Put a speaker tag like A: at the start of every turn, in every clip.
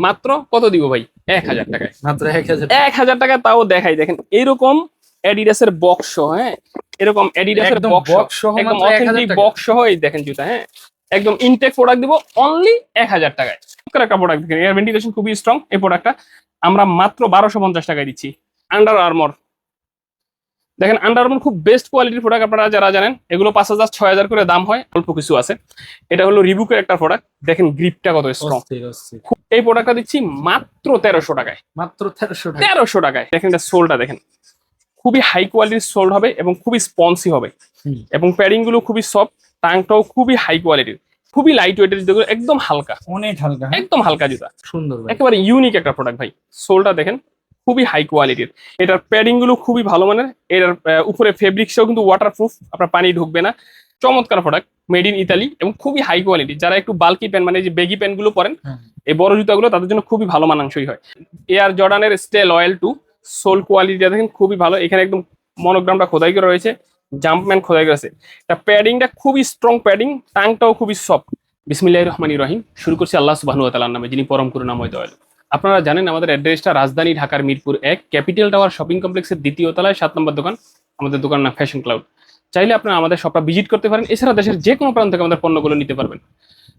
A: মাত্র কত দিব ভাই? 1000 টাকায়।
B: মাত্র 1000।
A: 1000 টাকা, তাও দেখাই দেখেন এইরকম অ্যাডিডাসের বক্স, হ্যাঁ এরকম অ্যাডিডাসের
B: একদম
A: বক্স,
B: বক্স সহ
A: একদম
B: মাত্র 1000
A: অথেন্টিক
B: টাকা।
A: বক্স সহ এই দেখেন জুতা, হ্যাঁ একদম ইনটেক প্রোডাক্ট দিব অনলি 1000 টাকায়। একটা প্রোডাক্ট দেখেন, এয়ার ভেন্টিলেশন খুবই স্ট্রং। এই প্রোডাক্টটা আমরা মাত্র 1250 টাকায় দিচ্ছি। আন্ডার আর্মর দেখেন, আন্ডার আর্মর খুব বেস্ট কোয়ালিটির প্রোডাক্ট, আপনারা যারা জানেন এগুলো 5000 6000 করে দাম হয়, অল্প কিছু আছে। এটা হলো রিবুকের একটা প্রোডাক্ট, দেখেন গ্রিপটা কত স্ট্রং। এই প্রোডাক্টটা দিচ্ছি মাত্র 1300 টাকায়।
B: মাত্র 1300 টাকা।
A: 1300 টাকায় দেখেন, এটা সোলটা দেখেন খুবই হাই কোয়ালিটির সোল হবে এবং খুবই স্পঞ্জি হবে, এবং প্যাডিং গুলো খুবই সফট, টাংটাও খুবই হাই কোয়ালিটির, খুবই লাইট ওয়েটের, যেগুলো একদম হালকা,
B: অনেক হালকা,
A: একদম হালকা জুতা।
B: সুন্দর ভাই,
A: একেবারে ইউনিক একটা প্রোডাক্ট ভাই। সোলটা দেখেন খুবই হাই কোয়ালিটির, এটার প্যাডিং গুলো খুবই ভালো মানের, এটার উপরে ফেব্রিক্সও কিন্তু ওয়াটারপ্রুফ, আপনার পানি ঢুকবে না। চমৎকার প্রোডাক্ট, মেড ইন ইতালি এবং খুবই হাই কোয়ালিটি। যারা একটু বাল্কি প্যান্ট মানে যে বেগি প্যান্ট গুলো পরেন, এই বড় জুতাগুলো তাদের জন্য খুবই ভালো মানানসই হয়। এয়ার জর্ডানের স্টে লয়াল 2 সোল কোয়ালিটিটা দেখেন খুবই ভালো, এখানে একদম মনোগ্রামটা খোদাই করে রয়েছে, জাম্পম্যান খোদাই করেছে। এটা প্যাডিংটা খুবই স্ট্রং প্যাডিং, টাংটাও খুবই সফট। বিসমিল্লাহির রহমানির রহিম। শুরু করছি আল্লাহ সুবহানাহু ওয়া তাআলার নামে, যিনি পরম করুণাময় দয়ালু। আপনারা জানেন আমাদের অ্যাড্রেসটা রাজধানী ঢাকার মিরপুর 1 ক্যাপিটাল টাওয়ার শপিং কমপ্লেক্সের দ্বিতীয় তলায় 7 নম্বর দোকান। আমাদের দোকান নাম ফ্যাশন ক্লাউড। চাইলে আপনারা আমাদের শপটা ভিজিট করতে পারেন, এছাড়া দেশের যে কোনো প্রান্ত থেকে আমাদের পণ্যগুলো নিতে পারবেন।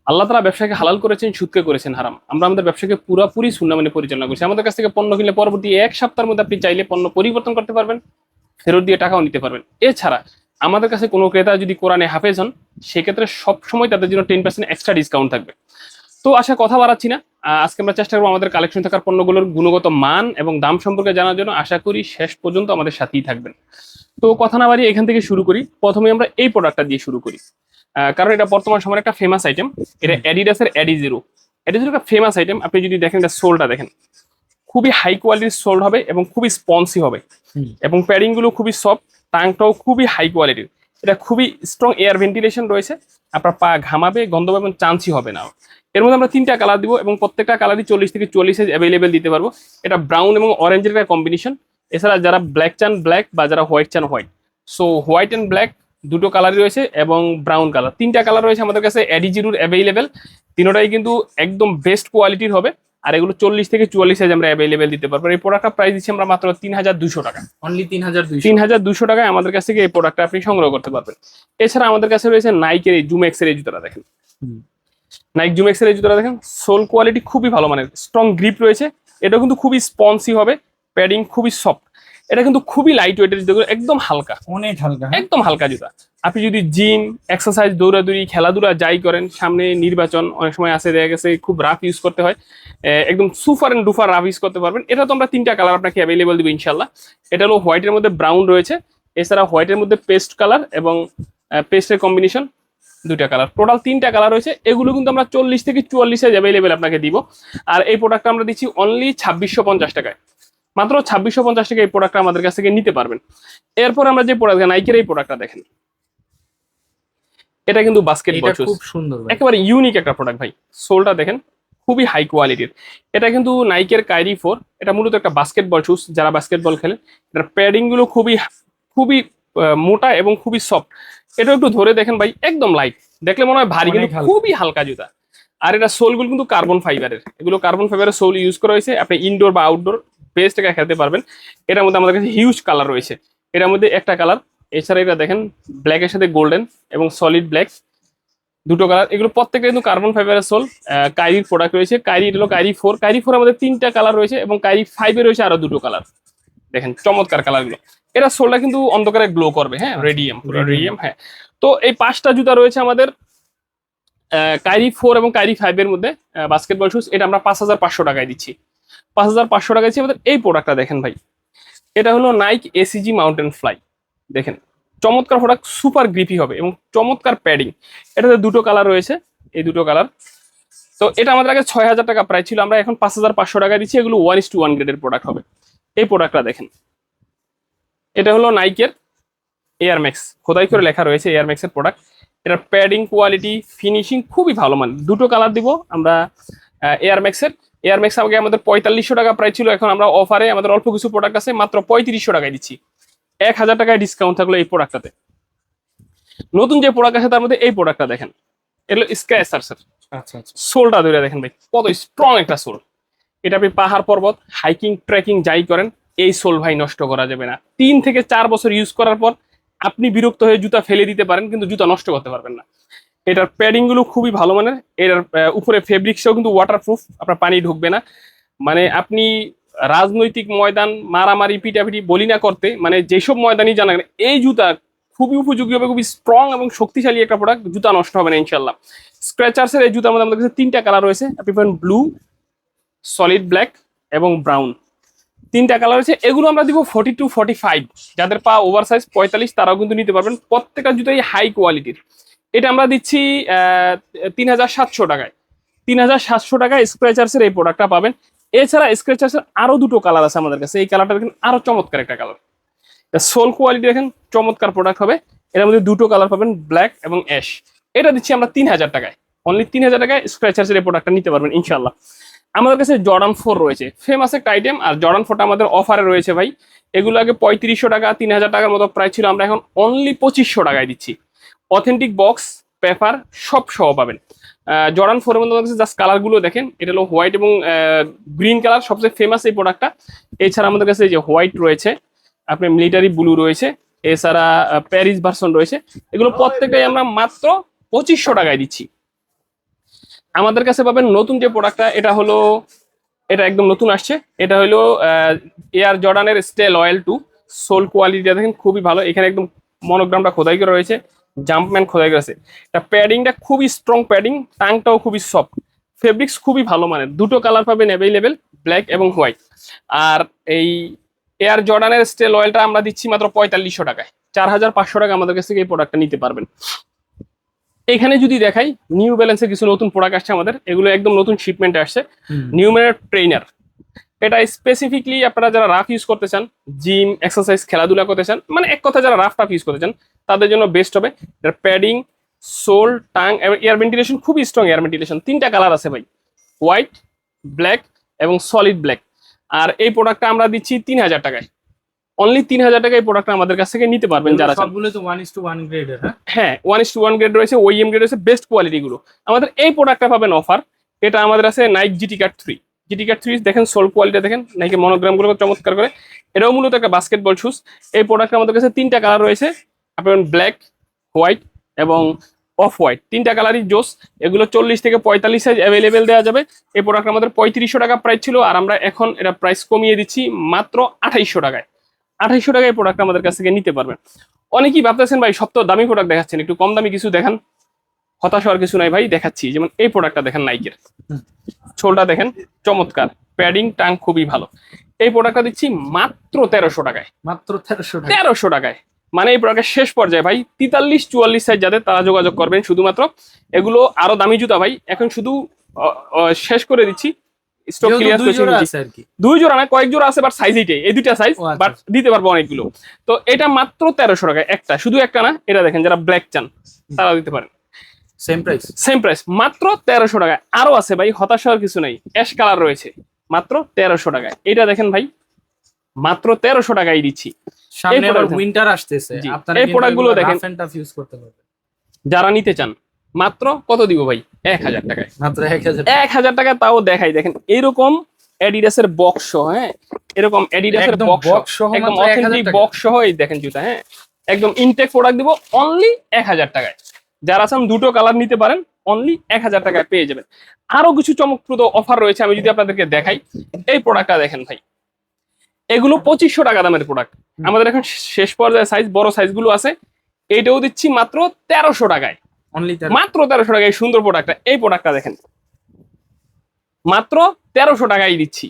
A: আল্লাহ তাআলা ব্যবসাকে হালাল করেছেন, সুদকে করেছেন হারাম। আমরা আমাদের ব্যবসাকে পুরোপুরি সুন্নাহ মেনে পরিচালনা করছি। আমাদের কাছ থেকে পণ্য কিনলে পরবর্তী 1 সপ্তাহের মধ্যে আপনি চাইলে পণ্য পরিবর্তন করতে পারবেন, ফেরত দিয়ে টাকাও নিতে পারবেন। এছাড়া আমাদের কাছে কোনো ক্রেতা যদি কোরআনে হাফেজ হন, সেক্ষেত্রে সবসময় তাদের জন্য 10% এক্সট্রা ডিসকাউন্ট থাকবে। তো আশা কথা বাড়াচ্ছি না, আজকে আমরা চেষ্টা করবো আমাদের কালেকশন থাকার পণ্যগুলোর গুণগত মান এবং দাম সম্পর্কে জানার জন্য। আশা করি শেষ পর্যন্ত আমাদের সাথেই থাকবেন। তো কথা না বাড়িয়ে এখান থেকে শুরু করি। প্রথমে আমরা এই প্রোডাক্টটা দিয়ে শুরু করি, কারণ এটা বর্তমান সময়ের একটা ফেমাস আইটেম। এটা অ্যাডিডাসের অ্যাডিজিরো। অ্যাডিজিরো একটা ফেমাস আইটেম। আপনি যদি দেখেন এটা সোলটা দেখেন খুবই হাই কোয়ালিটির সোল হবে এবং খুবই স্পঞ্জি হবে, এবং প্যাডিং গুলো খুবই সফট, টাংটাও খুবই হাই কোয়ালিটির। এটা খুবই স্ট্রং এয়ার ভেন্টিলেশন রয়েছে, আপনার পা ঘামাবে, গন্ধ পাবে এবং চান্সি হবে না। এর মধ্যে আমরা 3টা কালার দিব এবং প্রত্যেকটা কালারই 40 থেকে 44 সাইজ অ্যাভেলেবেল দিতে পারবো। এটা ব্রাউন এবং অরেঞ্জের একটা কম্বিনেশন। এছাড়া যারা ব্ল্যাক চান ব্ল্যাক, বা যারা হোয়াইট চান white. So white and black দুটো কালারই রয়েছে, এবং ব্রাউন কালার 3টা কালার রয়েছে আমাদের কাছে অ্যাডিজিরোর অ্যাভেলেবেল। তিনোটাই কিন্তু একদম বেস্ট কোয়ালিটির হবে, আর এগুলো 40 থেকে 44 সাইজ আমরা অ্যাভেলেবেল দিতে পারবো। এই প্রোডাক্টটা প্রাইস দিচ্ছি আমরা মাত্র 3200 টাকা।
B: অনলি 3200।
A: 3200 টাকায় আমাদের কাছ থেকে এই প্রোডাক্টটা আপনি সংগ্রহ করতে পারবেন। এছাড়া আমাদের কাছে রয়েছে নাইকের এই জুমেক্সের এই জুতোটা দেখেন, নাইক জুমেক্সের এই জুতোটা দেখেন, সোল কোয়ালিটি খুবই ভালো মানের, স্ট্রং গ্রিপ রয়েছে। এটা কিন্তু খুবই স্পঞ্জি হবে, প্যাডিং খুবই সফট। এটা কিন্তু খুবই লাইট ওয়েটের, যেগুলো একদম হালকা,
B: অনেক হালকা,
A: একদম হালকা জুতা। আপনি যদি জিম, এক্সারসাইজ, দৌড়াদৌড়ি, খেলাধুলা যাই করেন, সামনে নির্বাচন অনেক সময় আসে, দেখা গেছে খুব রাফ ইউজ করতে হয়, একদম super and duper rough use করতে পারবেন। এটা তো আমরা 3টা কালার আপনাকে অ্যাভেলেবেল দিব ইনশাল্লাহ। এটা হলো হোয়াইটের মধ্যে ব্রাউন রয়েছে, এছাড়া হোয়াইটের মধ্যে পেস্ট কালার এবং পেস্টের কম্বিনেশন 2টা কালার, টোটাল 3টা কালার রয়েছে। এগুলো কিন্তু আমরা 40 থেকে 44 সাইজ অ্যাভেলেবেল আপনাকে দিব। আর এই প্রোডাক্টটা আমরা দিচ্ছি অনলি 2650 টাকায়। মাত্র 2650 টাকা এই প্রোডাক্টটা আমাদের কাছ থেকে নিতে পারবেন। এরপর আমরা যে প্রোডাক্ট, নাইকের এই প্রোডাক্টটা দেখেন, এটা কিন্তু বাস্কেটবল শুজ,
B: খুব সুন্দর,
A: একেবারে ইউনিক একটা প্রোডাক্ট ভাই। সোলটা দেখেন খুবই হাই কোয়ালিটির। এটা কিন্তু নাইকের কাইরি 4। এটা মূলত একটা বাস্কেটবল শুজ, যারা বাস্কেটবল খেলেন। এটার প্যাডিং গুলো খুবই খুবই মোটা এবং খুবই সফট। এটা একটু ধরে দেখেন ভাই, একদম লাইট, দেখলে মনে হয় ভারী, কিন্তু খুবই হালকা জুতা। আর এটা সোলগুলো কিন্তু কার্বন ফাইবারের, এগুলো কার্বন ফাইবারের সোল ইউজ করা হয়েছে। আপনি ইনডোর বা আউটডোর বেস্ট টাকা খেলতে পারবেন। এটার মধ্যে আমাদের কাছে হিউজ কালার রয়েছে, এটার মধ্যে একটা কালার। এছাড়া এটা দেখেন ব্ল্যাকের সাথে গোল্ডেন এবং সলিড ব্ল্যাক, 2টো কালার। এগুলো প্রত্যেকটা কিন্তু কার্বন ফাইবারের সোল। কাইরির প্রোডাক্ট রয়েছে, কাইরি হলো কাইরি 4। কাইরি 4 আমাদের 3টা কালার রয়েছে, এবং কাইরি 5 এ রয়েছে আরো 2টো কালার। দেখেন চমৎকার কালার গুলো। এটা সোলটা কিন্তু অন্ধকারে গ্লো করবে, হ্যাঁ রেডিয়াম, পুরো রেডিয়াম। হ্যাঁ, তো এই 5টা জুতা রয়েছে আমাদের কাইরি 4 এবং কাইরি 5 এর মধ্যে বাস্কেটবল শুজ। এটা আমরা 5500 টাকায় দিচ্ছি। 5500 টাকায় দিচ্ছি। আমাদের এই প্রোডাক্টটা দেখেন ভাই, এটা হলো নাইক এসিজি মাউন্টেন ফ্লাই। দেখেন চমৎকার প্রোডাক্ট, সুপার গ্রিপি হবে এবং চমৎকার প্যাডিং। এটাতে 2টো কালার রয়েছে, এই 2টো কালার। তো এটা আমাদের আগে 6000 টাকা প্রাইস ছিল, আমরা এখন 5500 টাকা দিচ্ছি। এগুলো 1:1 গ্রেডের প্রোডাক্ট হবে। এই প্রোডাক্টটা দেখেন, এটা হলো নাইকের এয়ার ম্যাক্স, খোদাই করে লেখা রয়েছে এয়ার ম্যাক্সের প্রোডাক্ট। এটার প্যাডিং কোয়ালিটি ফিনিশিং খুবই ভালো মান। 2টো কালার দিব আমরা এয়ার ম্যাক্সের। এয়ার ম্যাক্স আগে আমাদের 4500 টাকা প্রাইস ছিল, এখন আমরা অফারে আমাদের অল্প কিছু প্রোডাক্ট আছে, মাত্র 3500 টাকায় দিচ্ছি। 1000 টাকায় ডিসকাউন্ট থাকলো এই প্রোডাক্টটাতে। নতুন যে প্রোডাক্ট আছে তার মধ্যে এই প্রোডাক্টটা দেখেন, এটা হলো স্কাই সার্সার।
B: আচ্ছা আচ্ছা,
A: সোলটা ধরে দেখেন ভাই, কত স্ট্রং একটা সোল। এটা আপনি পাহাড় পর্বত হাইকিং ট্রেকিং যাই করেন, এই সোল ভাই নষ্ট করা যাবে না। 3 থেকে 4 বছর ইউজ করার পর আপনি বিরক্ত হয়ে জুতা ফেলে দিতে পারেন, কিন্তু জুতা নষ্ট করতে পারবেন না। এটার প্যাডিং গুলো খুবই ভালো মানের। এটার উপরে ফেব্রিক্সও কিন্তু ওয়াটারপ্রুফ, আপনার পানি ঢুকবে না। মানে আপনি রাজনৈতিক ময়দান মারামারি পিটাপিটি বলি না করতে, মানে যেসব ময়দানই জানা গেলে এই জুতা খুবই উপযোগী হবে, খুবই স্ট্রং এবং শক্তিশালী একটা প্রোডাক্ট, জুতা নষ্ট হবে না ইনশাল্লাহ। স্ক্র্যাচার্সের এই জুতার মধ্যে আমাদের কাছে 3টা কালার রয়েছে, আপনি পাবেন ব্লু, সলিড ব্ল্যাক এবং ব্রাউন। 3টা কালার রয়েছে। এগুলো আমরা দিব 40 to 45। যাদের পা ওভার সাইজ 45 তারাও কিন্তু নিতে পারবেন। প্রত্যেকটা জুতাই হাই কোয়ালিটির। এটা আমরা দিচ্ছি 3700 টাকায়। 3700 টাকায় স্ক্র্যাচার্সের এই প্রোডাক্টটা পাবেন। এছাড়া স্ক্র্যাচার্সের আরো 2টো কালার আছে আমাদের কাছে। এই কালারটা দেখেন আরো চমৎকার একটা কালার। সোল কোয়ালিটি দেখেন চমৎকার প্রোডাক্ট হবে। এর মধ্যে 2টো কালার পাবেন, ব্ল্যাক এবং অ্যাশ। এটা দিচ্ছি আমরা 3000 টাকায়। অনলি 3000 টাকায় স্ক্র্যাচার্সের এই প্রোডাক্টটা নিতে পারবেন ইনশাল্লাহ। আমাদের কাছে জর্ডান 4 রয়েছে, ফেমাস একটা আইটেম। আর জর্ডান 4টা আমাদের অফারে রয়েছে ভাই। এগুলো আগে 3500 টাকা 3000 টাকার মতো প্রাইস ছিল, আমরা এখন অনলি 2500 টাকায় দিচ্ছি। অথেন্টিক বক্স পেপার সব সহ পাবেন। জর্ডান 4 এর মধ্যে জাস্ট কালারগুলো দেখেন, এটা হলো হোয়াইট এবং গ্রিন কালার, সবচেয়ে ফেমাস এই প্রোডাক্টটা। এছাড়া আমাদের কাছে এই যে হোয়াইট রয়েছে, আপনার মিলিটারি ব্লু রয়েছে, এছাড়া প্যারিস ভার্সন রয়েছে। এগুলো প্রত্যেকটাই আমরা মাত্র 2500 টাকায় দিচ্ছি। আমাদের কাছে পাবেন নতুন যে প্রোডাক্টটা, এটা একদম নতুন আসছে। এটা হলো এয়ার জর্ডানের স্টে লয়াল 2। সোল কোয়ালিটিটা দেখেন খুবই ভালো। এখানে একদম মনোগ্রামটা খোদাই করা রয়েছে, জাম্পম্যান খোদাই করা আছে। এটা প্যাডিংটা খুবই স্ট্রং প্যাডিং, টাংটাও খুবই সফট, ফেব্রিক্স খুবই ভালো মানের। 2টো কালার পাবেন অ্যাভেলেবেল, ব্ল্যাক এবং হোয়াইট। আর এই এয়ার জর্ডানের স্টে লয়ালটা আমরা দিচ্ছি মাত্র 4500 টাকায়। 4500 টাকা আমাদের কাছ থেকে এই প্রোডাক্টটা নিতে পারবেন। এখানে যদি দেখাই, নিউ ব্যালেন্সের কিছু নতুন প্রোডাক্ট আসছে আমাদের। এগুলো একদম নতুন শিপমেন্টে আসছে। নিউমের ট্রেনার, এটা স্পেসিফিকলি আপনারা যারা রাফ ইউজ করতে চান, জিম এক্সারসাইজ খেলাধুলা করতে চান, মানে এক কথা যারা রাফ টাফ ইউজ করতে চান তাদের জন্য বেস্ট হবে। এর প্যাডিং, সোল, টাং এবং এয়ার ভেন্টিলেশন খুবই স্ট্রং এয়ার ভেন্টিলেশন। 3টা কালার আছে ভাই, হোয়াইট, ব্ল্যাক এবং সলিড ব্ল্যাক। আর এই প্রোডাক্টটা আমরা দিচ্ছি 3000 টাকায়। অনলি 3000 টাকায় এই প্রোডাক্টটা আমাদের কাছ থেকে নিতে পারবেন যারা চান।
B: সবগুলো তো 1:1 গ্রেডের।
A: হ্যাঁ 1:1 গ্রেড রয়েছে, ওইএম গ্রেড রয়েছে, বেস্ট কোয়ালিটি গুলো। আমাদের এই প্রোডাক্টটা পাবেন অফার। এটা আমাদের আছে নাইক জিটি কাট 3। জিটি কাট 3 দেখেন, সোল কোয়ালিটি দেখেন, নাইকের মনোগ্রাম গুলো চমৎকার করে। এটাও মূলত একটা বাস্কেটবল শুজ। এই প্রোডাক্ট আমাদের কাছে 3টা কালার রয়েছে, আপনার ব্ল্যাক, হোয়াইট এবং অফ হোয়াইট। 3টা কালারই জোস। এগুলো 40 থেকে 45 সাইজ অ্যাভেলেবেল দেওয়া যাবে। এই প্রোডাক্ট আমাদের 3500 টাকা প্রাইস ছিল, আর আমরা এখন এটা প্রাইস কমিয়ে দিচ্ছি মাত্র 2800 টাকায়। 2800 টাকায় এই প্রোডাক্ট আমাদের কাছ থেকে নিতে পারবেন। অনেকেই ভাবতেছেন ভাই সব তো দামি প্রোডাক্ট দেখাচ্ছেন, একটু কম দামি কিছু দেখান। হতাশ হওয়ার কিছু নাই ভাই, দেখাচ্ছি। যেমন এই প্রোডাক্টটা দেখেন, নাইকের ছোলটা দেখেন চমৎকার, প্যাডিং টাং খুবই ভালো। এই প্রোডাক্টটা দিচ্ছি মাত্র 1300 টাকায়।
B: মাত্র 1300 টাকা।
A: 1300 টাকায়, মানে এই প্রোডাক্টের শেষ পর্যায়ে ভাই। 43-44 সাইজ যাদের, তারা যোগাযোগ করবেন শুধুমাত্র। এগুলো আরো দামি জুতা ভাই, এখন শুধু শেষ করে দিচ্ছি। স্টক ক্লিয়ার
B: আছে আর কি।
A: 2 জোড়া না, কয়েক জোড়া আছে, বাট সাইজ এইটাই, এই 2টা সাইজ,
B: ও আচ্ছা।
A: বাট দিতে পারবো অনেকগুলো। তো এটা মাত্র 1300 টাকায় একটা, শুধু একটা না। এটা দেখেন, যারা ব্ল্যাক চান তারা দিতে পারেন।
B: সেম প্রাইস
A: মাত্র 1300 টাকায়। আরো আছে ভাই, হতাশ হওয়ার কিছু নাই। অ্যাশ কালার রয়েছে মাত্র 1300 টাকায়। এটা দেখেন ভাই, মাত্র 1300 টাকায় দিচ্ছি।
B: সামনে আবার উইন্টার আসতেছে,
A: জি,
B: আপনারা
A: এই প্রোডাক্টগুলো দেখেন,
B: রাফ এন্ড টাফ ইউজ করতে পারবেন।
A: যারা নিতে চান মাত্র কত দিব ভাই? 1000 টাকায়।
B: মাত্র 1000।
A: 1000 টাকা, তাও দেখাই দেখেন এইরকম অ্যাডিডাসের বক্স সহ। হ্যাঁ, এরকম অ্যাডিডাসের
B: একদম
A: বক্স
B: box সহ
A: একদম
B: মাত্র 1000
A: অথেন্টিক
B: টাকা।
A: বক্স সহ এই দেখেন জুতা। হ্যাঁ, একদম ইনটেক প্রোডাক্ট দিব অনলি 1000 টাকায়। যারা চান 2টো কালার নিতে পারেন, অনলি 1000 টাকায় পেয়ে যাবেন। আরো কিছু চমকপ্রদ অফার রয়েছে, আমি যদি আপনাদেরকে দেখাই। এই প্রোডাক্টটা দেখেন ভাই, এগুলো 2500 টাকা দামের প্রোডাক্ট। আমাদের এখন শেষ পর্যায়ে সাইজ, বড় সাইজগুলো আছে। এইটাও দিচ্ছি মাত্র 1300 টাকায়।
B: অনলি
A: মাত্র 1300 টাকায় সুন্দর প্রোডাক্টটা। এই প্রোডাক্টটা দেখেন, মাত্র 1300 টাকায় দিচ্ছি।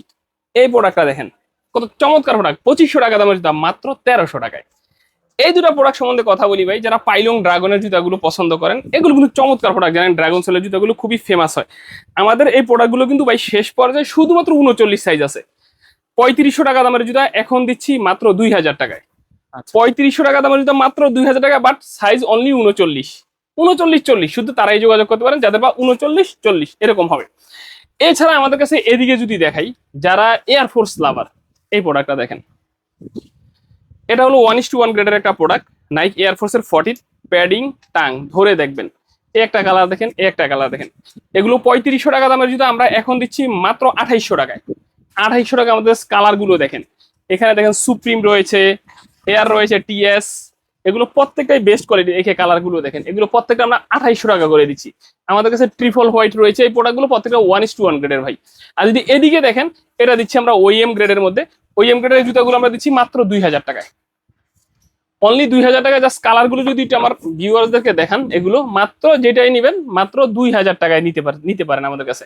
A: এই প্রোডাক্টটা দেখেন কত চমৎকার প্রোডাক্ট। 2500 টাকা দামের জুতা মাত্র 1300 টাকায়। এই 2টা প্রোডাক্ট সম্বন্ধে কথা বলি ভাই। যারা পাইলং ড্রাগনের জুতাগুলো পছন্দ করেন, এগুলো কিন্তু চমৎকার প্রোডাক্ট। জানেন ড্রাগন সোলের জুতাগুলো খুবই ফেমাস হয়। আমাদের এই প্রোডাক্টগুলো কিন্তু ভাই শেষ পর্যায়ে শুধুমাত্র 39 সাইজ আছে। 3500 টাকা দামের জুতা এখন দিচ্ছি মাত্র 2000 টাকায়। 3500 টাকা দামের জুতা মাত্র 2000 টাকা, বাট সাইজ অনলি 39, 40। শুধু তারাই যোগাযোগ করতে পারেন যাদের বা 39-40 এরকম হবে। এছাড়া আমাদের কাছে এদিকে যদি দেখাই, যারা এয়ারফোর্স লাভার, এই প্রোডাক্টটা দেখেন। এটা হলো 1:1 গ্রেডের একটা প্রোডাক্ট, নাইক এয়ারফোর্সের 40। প্যাডিং টাং ধরে দেখবেন, এই একটা কালার দেখেন, এই একটা কালার দেখেন। এগুলো 3500 টাকা দামের জুতা আমরা এখন দিচ্ছি মাত্র 2800 টাকায়। 2,500 টাকা আমাদের কালার গুলো দেখেন। এখানে দেখেন সুপ্রিম রয়েছে, এয়ার রয়েছে, টিএস, এগুলো প্রত্যেকটাই বেস্ট কোয়ালিটি। এখানে কালার গুলো দেখেন, এগুলো প্রত্যেকটা আমরা 2,500 টাকা করে দিচ্ছি। আমাদের কাছে ট্রিপল হোয়াইট রয়েছে, এই প্রোডাক্টগুলো প্রত্যেকটা 1:1 গ্রেডের ভাই। আর যদি এদিকে দেখেন, এটা দিচ্ছি আমরা ওইএম গ্রেডের মধ্যে। ওইএম গ্রেডের জুতাগুলো আমরা দিচ্ছি মাত্র 2,000 টাকায়, অনলি 2,000 টাকায়। জাস্ট কালার গুলো যদি একটু আমার ভিউয়ার্সদেরকে দেখান, এগুলো মাত্র যেটাই নিবেন মাত্র 2,000 টাকায় নিতে পারেন আমাদের কাছে।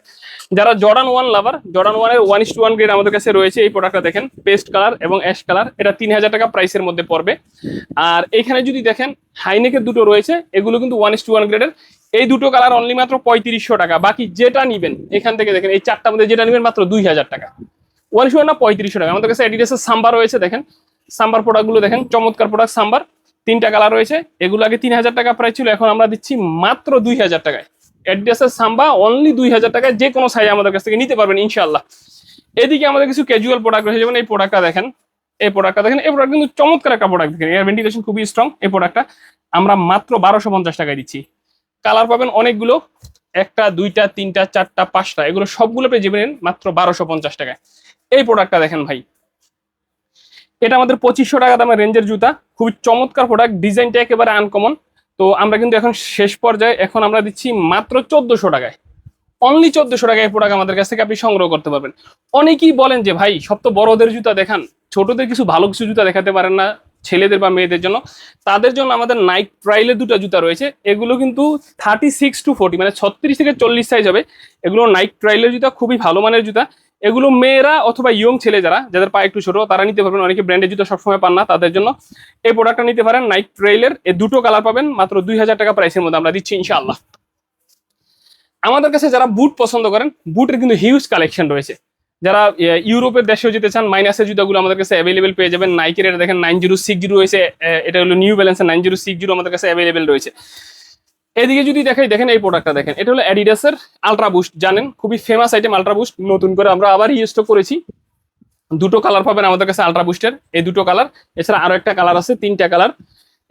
A: যারা জর্ডান 1 লাভার, জর্ডান 1 এর 1:1 গ্রেড আমাদের কাছে রয়েছে। এই প্রোডাক্টটা দেখেন, পেস্ট কালার এবং অ্যাশ কালার, এটা 3,000 টাকা প্রাইসের মধ্যে পড়বে। আর এখানে যদি দেখেন হাইনেকের দুটো রয়েছে, এগুলো কিন্তু 1:1 গ্রেডের। এই দুটো কালার অনলি মাত্র 3,500 টাকা। বাকি যেটা নিবেন এখান থেকে দেখেন, এই চারটার মধ্যে যেটা নিবেন মাত্র 2,000 টাকা। 1:1 না 3,500 টাকা। আমাদের কাছে অ্যাডিডাসের সাম্বার রয়েছে, দেখেন সাম্বার প্রোডাক্টগুলো দেখেন, চমৎকার প্রোডাক্ট সাম্বার। 3টা কালার রয়েছে, এগুলো আগে 3,000 টাকা প্রাইস ছিল, এখন আমরা দিচ্ছি মাত্র 2,000 টাকায়। অ্যাডিডাসের সাম্বা অনলি 2,000 টাকায়, যে কোনো সাইজ আমাদের কাছ থেকে নিতে পারবেন ইনশাআল্লাহ। এদিকে আমাদের কিছু ক্যাজুয়াল প্রোডাক্ট রয়েছে, যেমন এই প্রোডাক্টটা দেখেন, এই প্রোডাক্টটা দেখেন, এই প্রোডাক্ট কিন্তু চমৎকার একটা প্রোডাক্ট। দেখেন এর ভেন্টিলেশন খুবই স্ট্রং। এই প্রোডাক্টটা আমরা মাত্র 1,250 টাকায় দিচ্ছি। কালার পাবেন অনেকগুলো, 1টা 2টা 3টা 4টা 5টা, এগুলো সবগুলো পেয়ে যাবেন মাত্র 1,250 টাকায়। এই প্রোডাক্টটা দেখেন ভাই, এটা আমাদের 2,500 টাকা দামের রেঞ্জের জুতা, খুবই চমৎকার প্রোডাক্ট, ডিজাইনটা একেবারে আনকমন। তো আমরা কিন্তু এখন শেষ পর্যায়ে, এখন আমরা দিচ্ছি মাত্র 1,400 টাকায়, অনলি 1,400 টাকায় এই প্রোডাক্ট আমাদের কাছ থেকে আপনি সংগ্রহ করতে পারবেন। অনেকেই বলেন যে ভাই সব তো বড়দের জুতা দেখান, ছোটদের কিছু ভালো কিছু জুতা দেখাতে পারেন না ছেলেদের বা মেয়েদের জন্য। তাদের জন্য আমাদের নাইক ট্রাইলের দুটো জুতা রয়েছে, এগুলো কিন্তু 36 to 40 মানে 36 থেকে 40 সাইজ হবে। এগুলো নাইক ট্রাইলের জুতা, খুবই ভালো মানের জুতা। এগুলো মেয়েরা অথবা ইয়ং ছেলে যারা, যাদের পা একটু ছোট, তারা নিতে পারবেন। অনেকে ব্র্যান্ডের জুতা সবসময় পান না, তাদের জন্য এই প্রোডাক্টটা নিতে পারেন। নাইক ট্রেইলের এই দুটো কালার পাবেন মাত্র 2,000 টাকা প্রাইসের মধ্যে আমরা দিচ্ছি ইনশাআল্লাহ। আমাদের কাছে যারা বুট পছন্দ করেন, বুটের কিন্তু হিউজ কালেকশন রয়েছে। যারা ইউরোপের দেশেও যেতে চান, মাইনাসের জুতাগুলো আমাদের কাছে অ্যাভেলেবেল পেয়ে যাবেন। নাইকের এটা দেখেন 9060 রয়েছে, এটা হলো নিউ ব্যালেন্সের 9060 আমাদের কাছে অ্যাভেলেবেল রয়েছে। এদিকে যদি দেখাই, দেখেন এই প্রোডাক্টটা দেখেন, এটা হলো অ্যাডিডাসের আলট্রা বুস্ট, জানেন খুবই ফেমাস আইটেম আলট্রা বুস্ট। নতুন করে আমরা আবার রিস্টক করেছি। দুটো কালার পাবেন আমাদের কাছে আলট্রা বুস্টের, এই দুটো কালার। এছাড়া আরো একটা কালার আছে, 3টা কালার,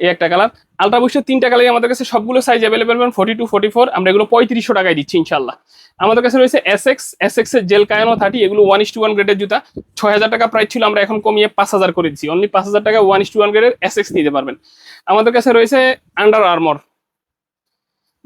A: এই একটা কালার। আলট্রা বুস্টের 3টা কালারই আমাদের কাছে সবগুলো সাইজ অ্যাভেলেবেল পাবেন, 42 44। আমরা এগুলো 3,500 টাকায় দিচ্ছি ইনশাআল্লাহ। আমাদের কাছে রয়েছে এসএক্স এর জেল কায়ানো 30, এগুলো 1:1 গ্রেডের জুতা। 6,000 টাকা প্রাইস ছিল, আমরা এখন কমিয়ে 5,000 করে দিচ্ছি। অনলি 5,000 টাকা 1:1 গ্রেডের এসএক্স নিতে পারবেন। আমাদের কাছে রয়েছে আন্ডার আর্মর,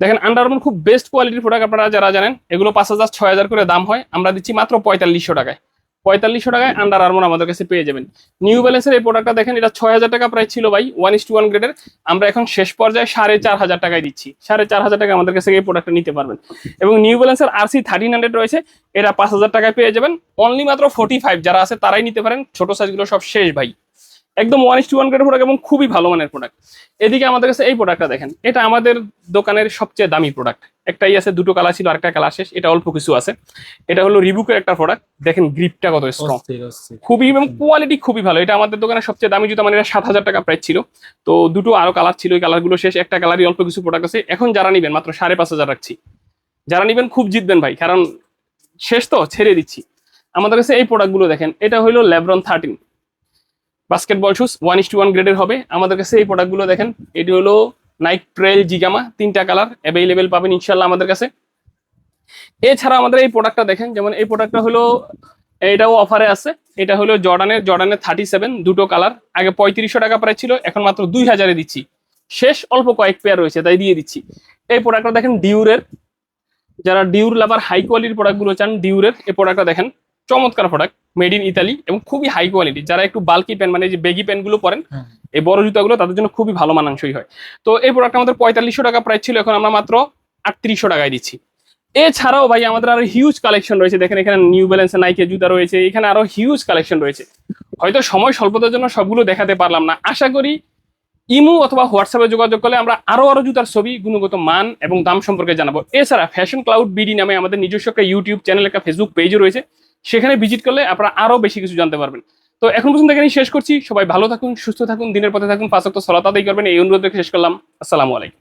A: দেখেন আন্ডার আর্মর খুব বেস্ট কোয়ালিটির প্রোডাক্ট, আপনারা যারা জানেন। এগুলো 5,000 6,000 করে দাম হয়, আমরা দিচ্ছি মাত্র 4,500 টাকায়। 4,500 টাকায় আন্ডার আর্মর আমাদের কাছে পেয়ে যাবেন। নিউ ব্যালেন্সের এই প্রোডাক্টটা দেখেন, এটা 6,000 টাকা প্রাইস ছিল ভাই, 1:1 গ্রেডের। আমরা এখন শেষ পর্যায়ে 4,500 টাকায় দিচ্ছি। 4,500 টাকা আমাদের কাছে এই প্রোডাক্টটা নিতে পারবেন। এবং নিউ ব্যালেন্সের RC 1300 রয়েছে, এটা 5,000 টাকায় পেয়ে যাবেন। অনলি মাত্র 45 যারা আছে তারাই নিতে পারেন। ছোট সাইজগুলো সব শেষ ভাই, একদম 1:1 গ্রেডের প্রোডাক্ট এবং খুবই ভালো মানের প্রোডাক্ট। এদিকে আমাদের কাছে এই প্রোডাক্টটা দেখেন, এটা আমাদের দোকানের সবচেয়ে দামি প্রোডাক্ট। একটাই আছে, দুটো কালার ছিল, আরেকটা কালার শেষ, এটা অল্প কিছু আছে। এটা হলো রিবুকের একটা প্রোডাক্ট, দেখেন গ্রিপটা কত স্ট্রং, খুবই এবং কোয়ালিটি খুবই ভালো। এটা আমাদের দোকানের সবচেয়ে দামি জুতা, মানে এটা 7,000 টাকা প্রাইস ছিল। তো দুটো আরো কালার ছিল, ওই কালারগুলো শেষ, একটা কালারই অল্প কিছু প্রোডাক্ট আছে। এখন যারা নিবেন মাত্র 5,500 রাখছি। যারা নিবেন খুব জিতবেন ভাই, কারণ শেষ তো, ছেড়ে দিচ্ছি। আমাদের কাছে এই প্রোডাক্টগুলো দেখেন, এটা হলো লেব্রন 13 বাস্কেটবল শুজ, 1:1 গ্রেডের হবে। আমাদের কাছে এই প্রোডাক্টগুলো দেখেন, এটি হলো নাইক ট্রেল জিগামা, 3টা কালার অ্যাভেলেবেল পাবেন ইনশাল্লাহ আমাদের কাছে। এছাড়া আমাদের এই প্রোডাক্টটা দেখেন, যেমন এই প্রোডাক্টটা হলো, এটাও অফারে আছে। এটা হলো জর্ডানের 37, দুটো কালার। আগে 3,500 টাকা প্রাইস ছিল, এখন মাত্র 2,000-এ দিচ্ছি। শেষ অল্প কয়েক পেয়ার রয়েছে, তাই দিয়ে দিচ্ছি। এই প্রোডাক্টটা দেখেন ডিউরের, যারা ডিউর লাভার হাই কোয়ালিটির প্রোডাক্টগুলো চান, ডিউরের এই প্রোডাক্টটা দেখেন, চমৎকার প্রোডাক্ট, মেড ইন ইতালি এবং খুবই হাই কোয়ালিটি। যারা একটু বাল্কি প্যান্ট, মানে যে বেগি প্যান্টগুলো পরেন, এই বড় জুতাগুলো তাদের জন্য খুবই ভালো মানানসই হয়। তো এই প্রোডাক্ট আমাদের 4,500 টাকা প্রাইস ছিল, এখন আমরা মাত্র 3,800 টাকায় দিচ্ছি। এছাড়াও ভাই আমাদের আরো হিউজ কালেকশন রয়েছে, দেখেন এখানে নিউ ব্যালেন্স নাইকের জুতা রয়েছে, এখানে আরো হিউজ কালেকশন রয়েছে। হয়তো সময় স্বল্পতার জন্য সবগুলো দেখাতে পারলাম না। আশা করি ইমো অথবা হোয়াটসঅ্যাপে যোগাযোগ করলে আমরা আরো জুতার ছবি, গুণগত মান এবং দাম সম্পর্কে জানাবো। এছাড়া ফ্যাশন ক্লাউড বিডি নামে আমাদের নিজস্ব একটা ইউটিউব চ্যানেল, একটা ফেসবুক পেজও রয়েছে, সেখানে ভিজিট করলে আপনারা আরো বেশি কিছু জানতে পারবেন। তো এখন পর্যন্ত এখানেই শেষ করছি। সবাই ভালো থাকুন, সুস্থ থাকুন, দিনের পথে থাকুন, 5 ওয়াক্ত সালাত আদায় করবেন, এই অনুরোধ রেখে শেষ করলাম। আসসালামু আলাইকুম।